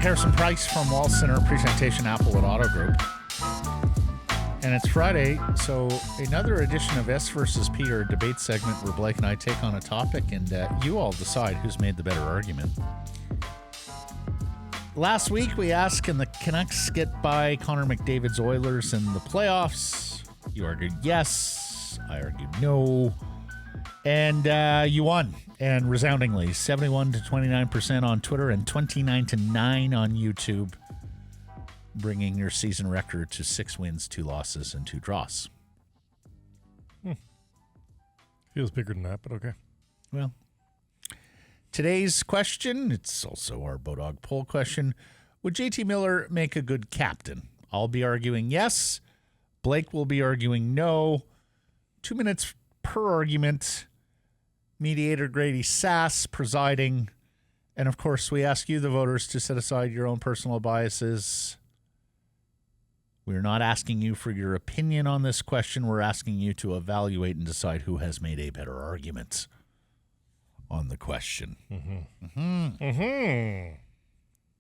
Harrison Price from Wall Center, presentation Applewood Auto Group. And it's Friday, so another edition of S versus P, or debate segment where Blake and I take on a topic and you all decide who's made the better argument. Last week we asked, can the Canucks get by Connor McDavid's Oilers in the playoffs? You argued yes. I argued no. And you won. And resoundingly, 71 to 29% on Twitter and 29 to 9 on YouTube, bringing your season record to 6 wins, 2 losses, and 2 draws. Feels bigger than that, but okay. Well, today's question, it's also our Bodog poll question. Would JT Miller make a good captain? I'll be arguing yes. Blake will be arguing no. 2 minutes per argument. Mediator Grady Sass presiding. And of course, we ask you, the voters, to set aside your own personal biases. We're not asking you for your opinion on this question. We're asking you to evaluate and decide who has made a better argument on the question.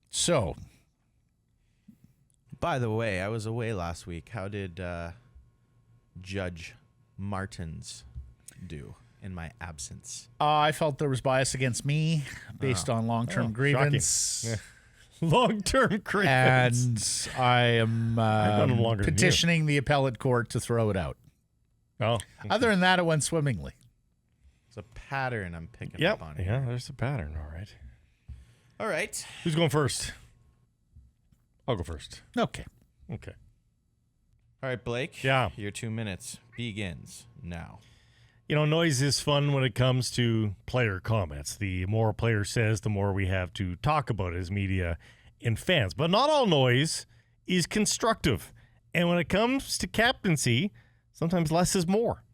So, by the way, I was away last week. How did Judge Martins do in my absence? I felt there was bias against me based on long-term grievance. Yeah. Long-term grievance. And I am petitioning the appellate court to throw it out. Oh, okay. Other than that, it went swimmingly. It's a pattern I'm picking up on here. Yeah, there's a pattern, all right. All right. Who's going first? I'll go first. Okay. All right, Blake. Yeah. Your 2 minutes begins now. You know, noise is fun when it comes to player comments. The more a player says, the more we have to talk about as media and fans. But not all noise is constructive. And when it comes to captaincy, sometimes less is more.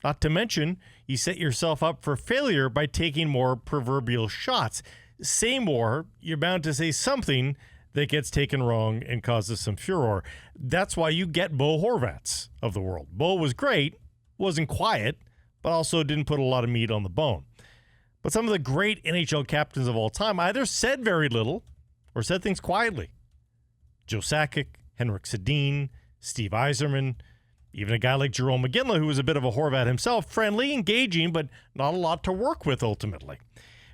Not to mention, you set yourself up for failure by taking more proverbial shots. Say more, you're bound to say something that gets taken wrong and causes some furor. That's why you get Bo Horvats of the world. Bo was great, wasn't quiet, but also didn't put a lot of meat on the bone. But some of the great NHL captains of all time either said very little or said things quietly. Joe Sakic, Henrik Sedin, Steve Yzerman, even a guy like Jarome Iginla, who was a bit of a Horvat himself, friendly, engaging, but not a lot to work with ultimately.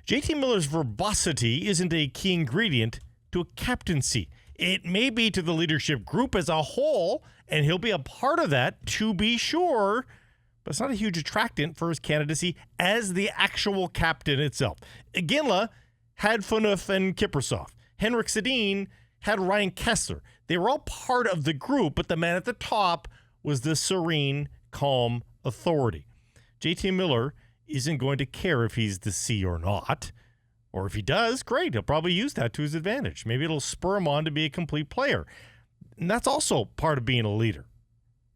JT Miller's verbosity isn't a key ingredient to a captaincy. It may be to the leadership group as a whole, and he'll be a part of that, to be sure, but it's not a huge attractant for his candidacy as the actual captain itself. Iginla had Phaneuf and Kiprusoff. Henrik Sedin had Ryan Kessler. They were all part of the group, but the man at the top was the serene, calm authority. JT Miller isn't going to care if he's the C or not. Or if he does, great. He'll probably use that to his advantage. Maybe it'll spur him on to be a complete player. And that's also part of being a leader.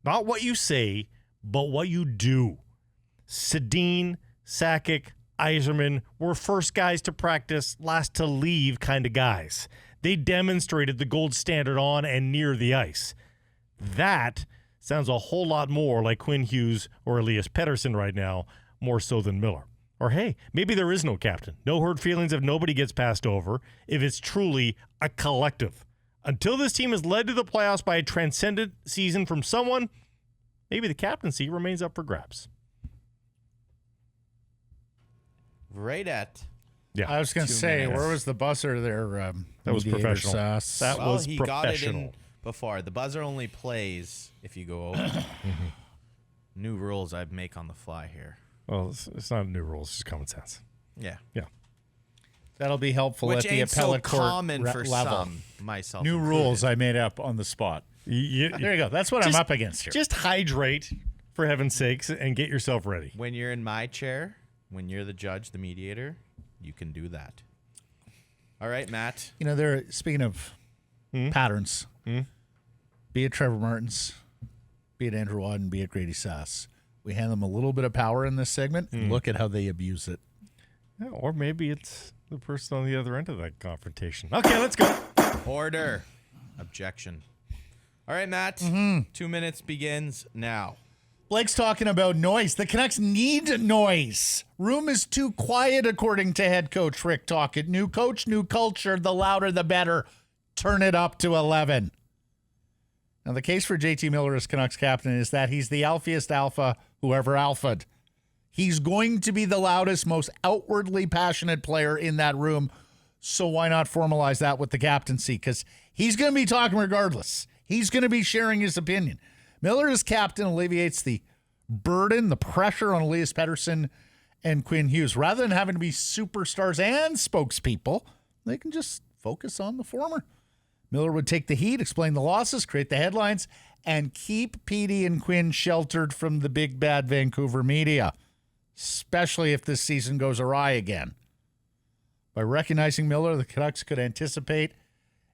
Not what you say, but what you do. Sedin, Sakic, Yzerman were first guys to practice, last to leave kind of guys. They demonstrated the gold standard on and near the ice. That sounds a whole lot more like Quinn Hughes or Elias Pettersson right now, more so than Miller. Or hey, maybe there is no captain. No hurt feelings if nobody gets passed over, if it's truly a collective. Until this team is led to the playoffs by a transcendent season from someone, maybe the captaincy remains up for grabs. Right at. Yeah, I was going to say, where was the buzzer there? That was professional. Sass? That was he professional. got it in before. The buzzer only plays if you go over. New rules I make on the fly here. Well, it's not new rules, it's just common sense. Yeah. That'll be helpful Which at the ain't appellate so court common for level. some, myself New included. rules I made up on the spot. There you go. That's what I'm up against here. Just hydrate, for heaven's sakes, and get yourself ready. When you're in my chair, when you're the judge, the mediator, you can do that. All right, Matt. You know, speaking of patterns, be it Trevor Martins, be it Andrew Wadden, be it Grady Sass, we hand them a little bit of power in this segment, and look at how they abuse it. Yeah, or maybe it's the person on the other end of that confrontation. Okay, let's go. Order. Objection. All right, Matt. 2 minutes begins now. Blake's talking about noise. The Canucks need noise. Room is too quiet, according to head coach Rick Tocchet. New coach, new culture. The louder, the better. turn it up to 11. Now, the case for JT Miller as Canucks captain is that he's the alphiest alpha who ever alphaed. He's going to be the loudest, most outwardly passionate player in that room. So why not formalize that with the captaincy? Because he's going to be talking regardless. He's going to be sharing his opinion. Miller as captain alleviates the burden, the pressure on Elias Pettersson and Quinn Hughes. Rather than having to be superstars and spokespeople, they can just focus on the former. Miller would take the heat, explain the losses, create the headlines, and keep Petey and Quinn sheltered from the big bad Vancouver media, especially if this season goes awry again. By recognizing Miller, the Canucks could anticipate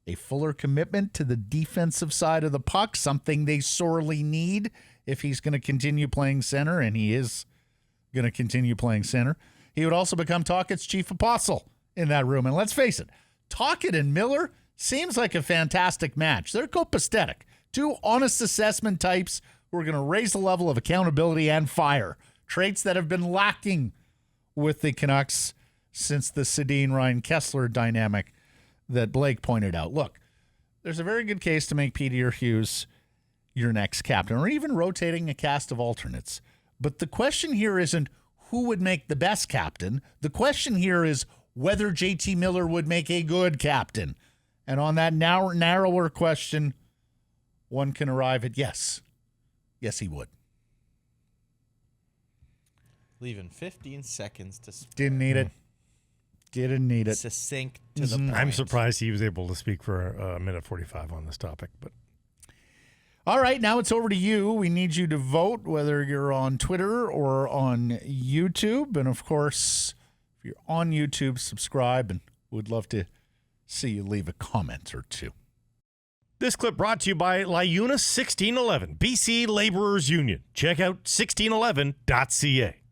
a fuller commitment to the defensive side of the puck, something they sorely need if he's going to continue playing center, and he is going to continue playing center. He would also become Tocchet's chief apostle in that room. And let's face it, Tocchet and Miller seems like a fantastic match. They're copacetic. Two honest assessment types who are going to raise the level of accountability and fire. Traits that have been lacking with the Canucks since the Sedin-Ryan-Kessler dynamic that Blake pointed out. Look, there's a very good case to make Petey or Hughes your next captain, or even rotating a cast of alternates. But the question here isn't who would make the best captain. The question here is whether JT Miller would make a good captain. And on that narrower question, one can arrive at yes. Yes, he would. Leaving 15 seconds to speak. Didn't need it. Didn't need it. Succinct to the point. I'm surprised he was able to speak for a minute 45 on this topic. But all right, now it's over to you. We need you to vote, whether you're on Twitter or on YouTube. And, of course, if you're on YouTube, subscribe, and we'd love to see you leave a comment or two. this clip brought to you by LiUNA 1611, BC Laborers Union. Check out 1611.ca.